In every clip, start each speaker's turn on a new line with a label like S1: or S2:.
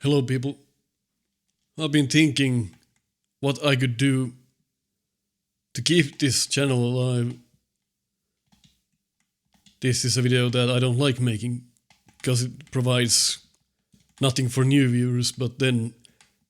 S1: Hello, people. I've been thinking what I could do to keep this channel alive. This is a video that I don't like making because it provides nothing for new viewers, but then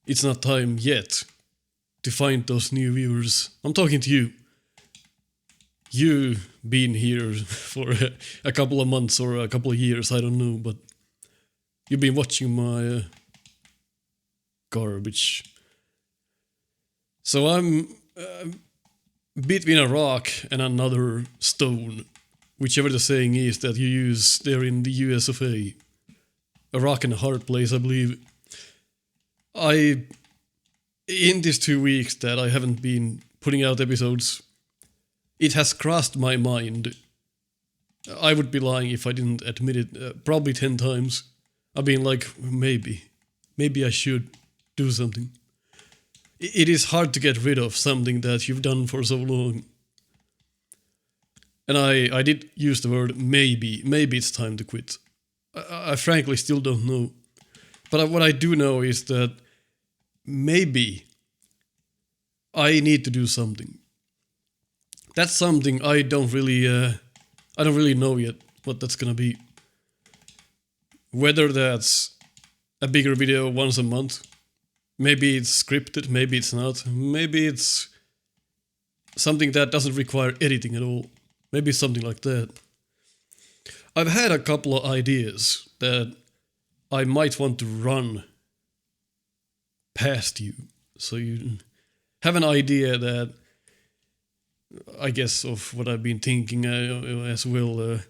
S1: it's not time yet to find those new viewers. I'm talking to you. You've been here for a couple of months or a couple of years, I don't know, but you've been watching my garbage. So I'm between a rock and another stone, whichever the saying is that you use there in the US of A. A rock and a hard place, I believe. In these 2 weeks that I haven't been putting out episodes, it has crossed my mind. I would be lying if I didn't admit it. Probably 10 times. I've been like, maybe I should do something. It is hard to get rid of something that you've done for so long. And I did use the word maybe. Maybe it's time to quit. I frankly still don't know. But what I do know is that maybe I need to do something. That's something I don't really know yet what that's gonna be. Whether that's a bigger video once a month, maybe it's scripted, maybe it's not, maybe it's something that doesn't require editing at all, maybe something like that. I've had a couple of ideas that I might want to run past you, so you have an idea that I guess of what I've been thinking as well.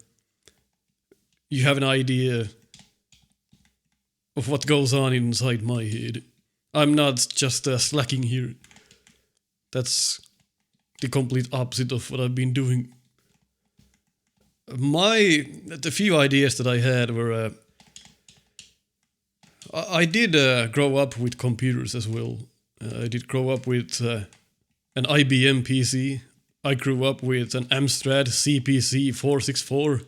S1: You have an idea of what goes on inside my head. I'm not just slacking here. That's the complete opposite of what I've been doing. The few ideas that I had were I did grow up with computers as well. I did grow up with an IBM PC. I grew up with an Amstrad CPC 464.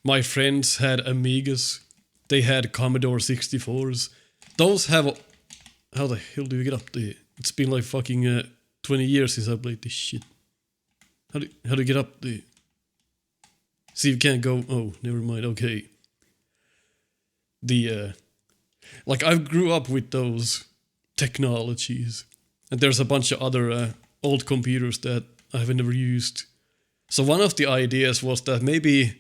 S1: My friends had Amigas. They had Commodore 64s. Those have... How the hell do you get up there? It's been like fucking 20 years since I played this shit. How do you get up there? See, you can't go... Oh, never mind. Okay. Like, I grew up with those technologies. And there's a bunch of other old computers that I've never used. So one of the ideas was that maybe...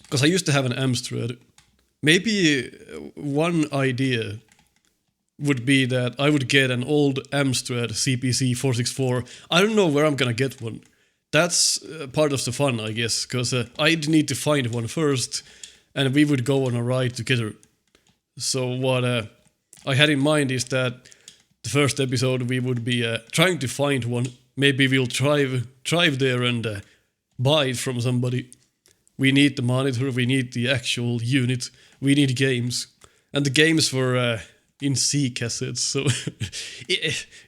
S1: Because I used to have an Amstrad. Maybe one idea would be that I would get an old Amstrad CPC 464. I don't know where I'm gonna get one. That's part of the fun, I guess, because I'd need to find one first, and we would go on a ride together. So what I had in mind is that the first episode we would be trying to find one. Maybe we'll drive there and buy it from somebody. We need the monitor, we need the actual unit, we need games. And the games were in C cassettes, so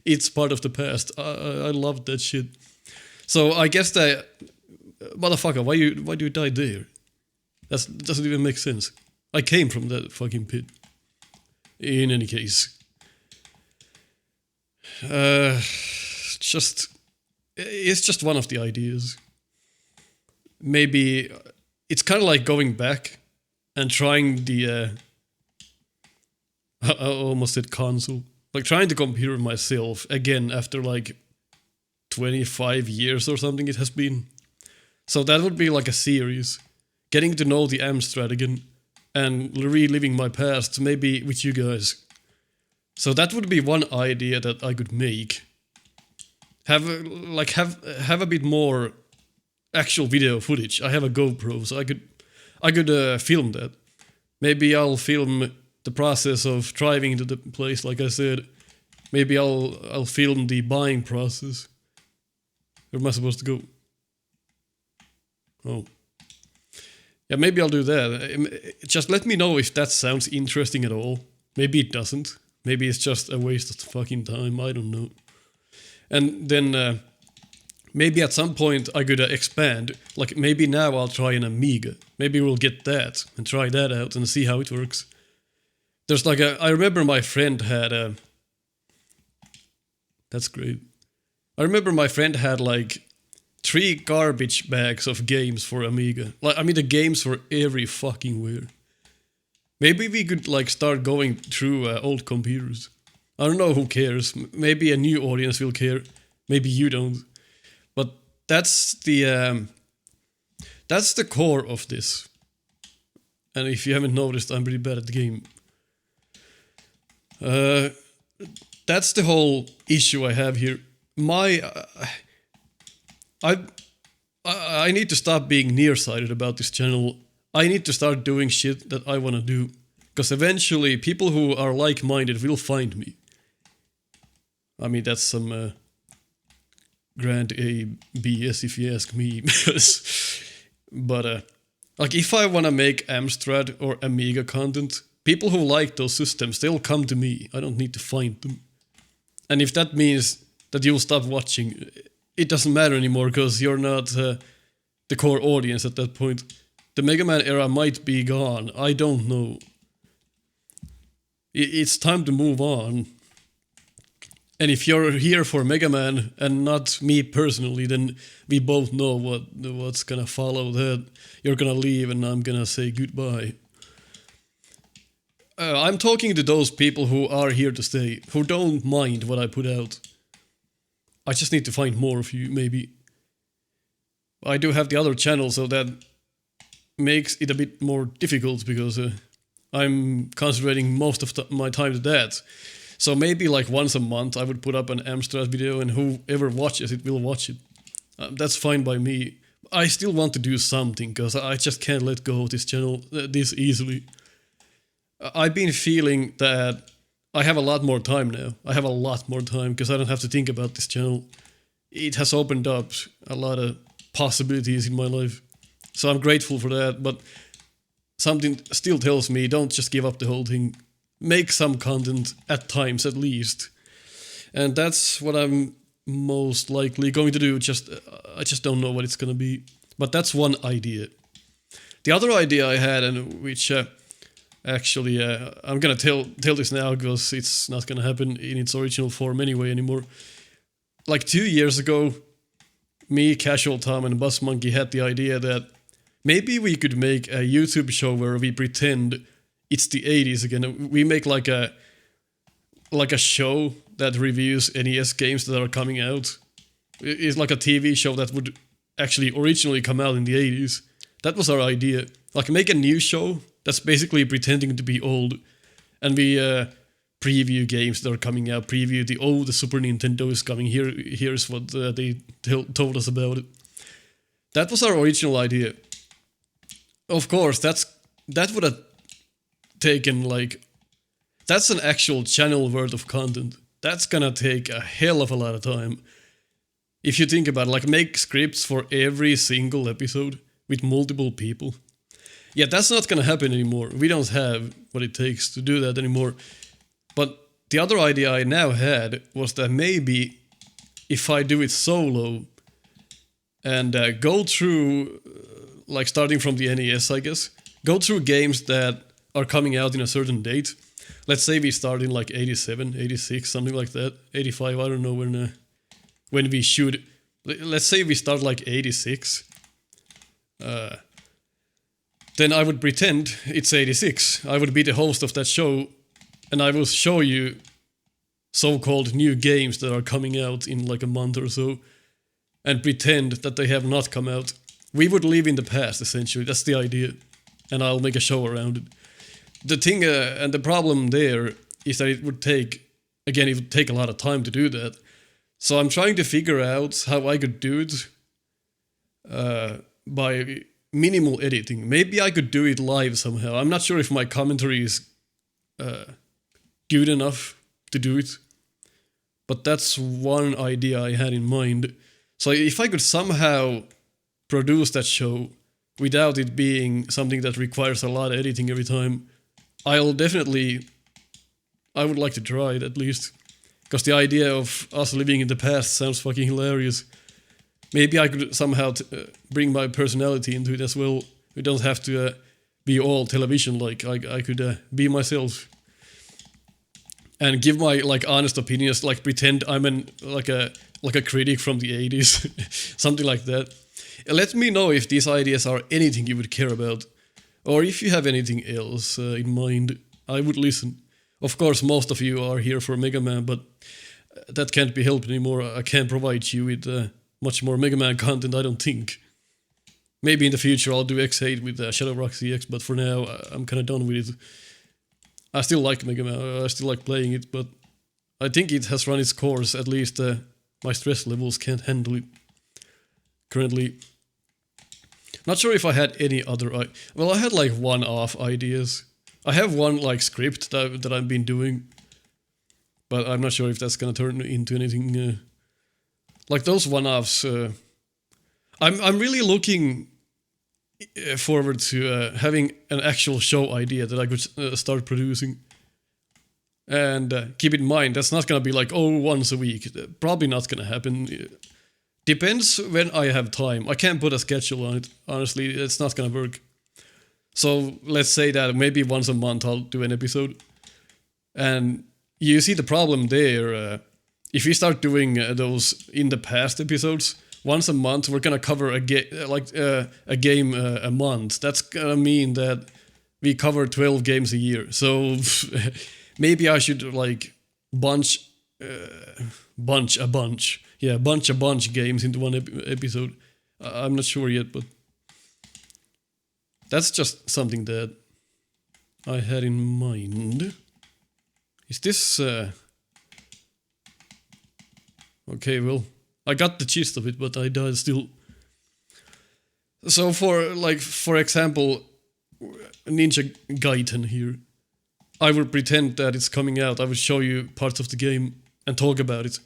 S1: it's part of the past. I love that shit. So I guess that... Motherfucker, why do you die there? That doesn't even make sense. I came from that fucking pit. In any case. It's just one of the ideas. Maybe... It's kind of like going back and trying the... I almost said console. Like trying the computer myself again after like 25 years or something it has been. So that would be like a series. Getting to know the Amstrad again and reliving my past, maybe with you guys. So that would be one idea that I could make. Have a bit more actual video footage. I have a GoPro, so I could film that. Maybe I'll film the process of driving to the place, like I said. Maybe I'll film the buying process. Where am I supposed to go? Oh. Yeah, maybe I'll do that. Just let me know if that sounds interesting at all. Maybe it doesn't. Maybe it's just a waste of fucking time. I don't know. And then maybe at some point I could expand. Like maybe now I'll try an Amiga. Maybe we'll get that and try that out and see how it works. There's like I remember my friend had a. That's great. I remember my friend had like 3 garbage bags of games for Amiga. Like I mean, the games were every fucking where. Maybe we could like start going through old computers. I don't know who cares. Maybe a new audience will care. Maybe you don't. But that's the core of this. And if you haven't noticed, I'm pretty bad at the game. That's the whole issue I have here. I need to stop being nearsighted about this channel. I need to start doing shit that I want to do. Because eventually, people who are like-minded will find me. I mean, that's some grand ABS if you ask me. But, like, if I want to make Amstrad or Amiga content, people who like those systems, they'll come to me. I don't need to find them. And if that means that you'll stop watching, it doesn't matter anymore because you're not the core audience at that point. The Mega Man era might be gone. I don't know. It's time to move on. And if you're here for Mega Man and not me personally, then we both know what's gonna follow that. You're gonna leave and I'm gonna say goodbye. I'm talking to those people who are here to stay, who don't mind what I put out. I just need to find more of you, maybe. I do have the other channel, so that makes it a bit more difficult because I'm concentrating most of my time to that. So maybe like once a month I would put up an Amstrad video and whoever watches it will watch it. That's fine by me. I still want to do something because I just can't let go of this channel this easily. I've been feeling that I have a lot more time now. I have a lot more time because I don't have to think about this channel. It has opened up a lot of possibilities in my life. So I'm grateful for that, but something still tells me don't just give up the whole thing. Make some content at times at least. And that's what I'm most likely going to do. I just don't know what it's going to be. But that's one idea. The other idea I had, and which actually I'm going to tell this now because it's not going to happen in its original form anyway anymore. Like 2 years ago, me, Casual Tom, and Bus Monkey had the idea that maybe we could make a YouTube show where we pretend it's the 80s again. We make like a show that reviews NES games that are coming out. It's like a TV show that would actually originally come out in the 80s. That was our idea. Like make a new show that's basically pretending to be old. And we preview games that are coming out. Preview the Super Nintendo is coming. Here's what they told us about it. That was our original idea. Of course, that would have taken like... That's an actual channel worth of content. That's gonna take a hell of a lot of time. If you think about it, like make scripts for every single episode with multiple people. Yeah, that's not gonna happen anymore. We don't have what it takes to do that anymore. But the other idea I now had was that maybe if I do it solo and go through, like starting from the NES, I guess, go through games that are coming out in a certain date. Let's say we start in like 87, 86, something like that. 85, I don't know when we should. Let's say we start like 86. Then I would pretend it's 86. I would be the host of that show and I will show you so-called new games that are coming out in like a month or so and pretend that they have not come out. We would live in the past, essentially. That's the idea. And I'll make a show around it. The thing and the problem there is that it would take a lot of time to do that. So I'm trying to figure out how I could do it by minimal editing. Maybe I could do it live somehow. I'm not sure if my commentary is good enough to do it. But that's one idea I had in mind. So if I could somehow produce that show without it being something that requires a lot of editing every time, I would like to try it at least. Because the idea of us living in the past sounds fucking hilarious. Maybe I could somehow bring my personality into it as well. We don't have to be all television like. I could be myself. and give my like honest opinions, like pretend I'm like a critic from the 80s, something like that. Let me know if these ideas are anything you would care about, or if you have anything else in mind. I would listen. Of course, most of you are here for Mega Man, but that can't be helped anymore. I can't provide you with much more Mega Man content, I don't think. Maybe in the future I'll do X8 with Shadow Rock CX, but for now I'm kind of done with it. I still like Mega Man, I still like playing it, but I think it has run its course. At least my stress levels can't handle it currently. Not sure if I had any other... well, I had like one-off ideas. I have one like script that I've been doing, but I'm not sure if that's gonna turn into anything like those one-offs. I'm really looking forward to having an actual show idea that I could start producing. And keep in mind, that's not gonna be like, once a week. Probably not gonna happen. Depends when I have time. I can't put a schedule on it. Honestly, it's not gonna work. So let's say that maybe once a month I'll do an episode. And you see the problem there. If we start doing those in the past episodes, once a month we're gonna cover a game a month. That's gonna mean that we cover 12 games a year. So maybe I should like bunch games into one episode. I'm not sure yet, but that's just something that I had in mind. Is this... Okay, well, I got the gist of it, but I died still. So for example, Ninja Gaiden here, I would pretend that it's coming out. I would show you parts of the game and talk about it.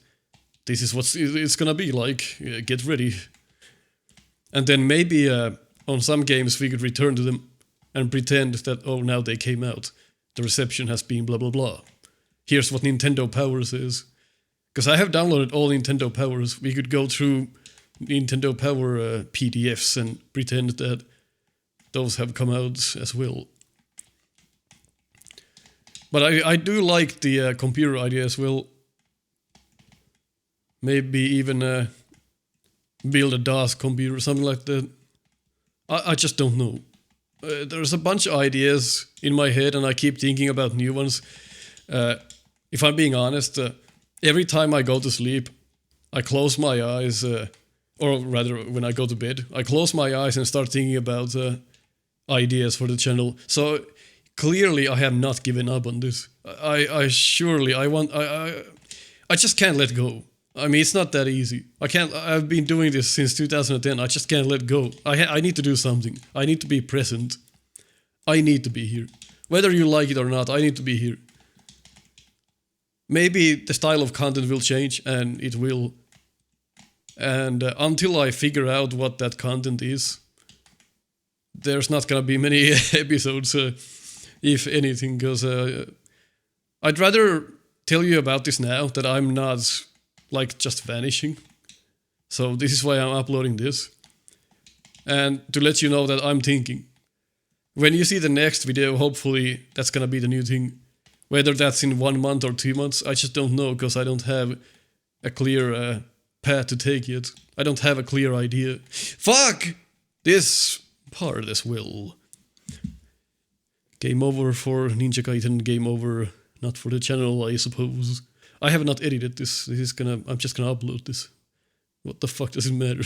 S1: This is what it's gonna be like. Get ready. And then maybe on some games we could return to them and pretend that, now they came out. The reception has been blah blah blah. Here's what Nintendo Power says. Because I have downloaded all Nintendo Powers. We could go through Nintendo Power PDFs and pretend that those have come out as well. But I do like the computer idea as well. Maybe even build a DOS computer or something like that. I just don't know. There's a bunch of ideas in my head and I keep thinking about new ones. If I'm being honest, every time I go to sleep, I close my eyes, or rather when I go to bed, I close my eyes and start thinking about ideas for the channel. So clearly I have not given up on this. I just can't let go. I mean, it's not that easy. I've been doing this since 2010. I just can't let go. I need to do something. I need to be present. I need to be here. Whether you like it or not, I need to be here. Maybe the style of content will change, and it will. And until I figure out what that content is, there's not gonna be many episodes, if anything, because I'd rather tell you about this now, that I'm not like just vanishing. So this is why I'm uploading this. And to let you know that I'm thinking. When you see the next video, hopefully that's gonna be the new thing. Whether that's in 1 month or 2 months, I just don't know, because I don't have a clear path to take yet. I don't have a clear idea. Fuck! This part as well. Game over for Ninja Gaiden, game over not for the channel, I suppose. I have not edited this. I'm just gonna upload this. What the fuck does it matter?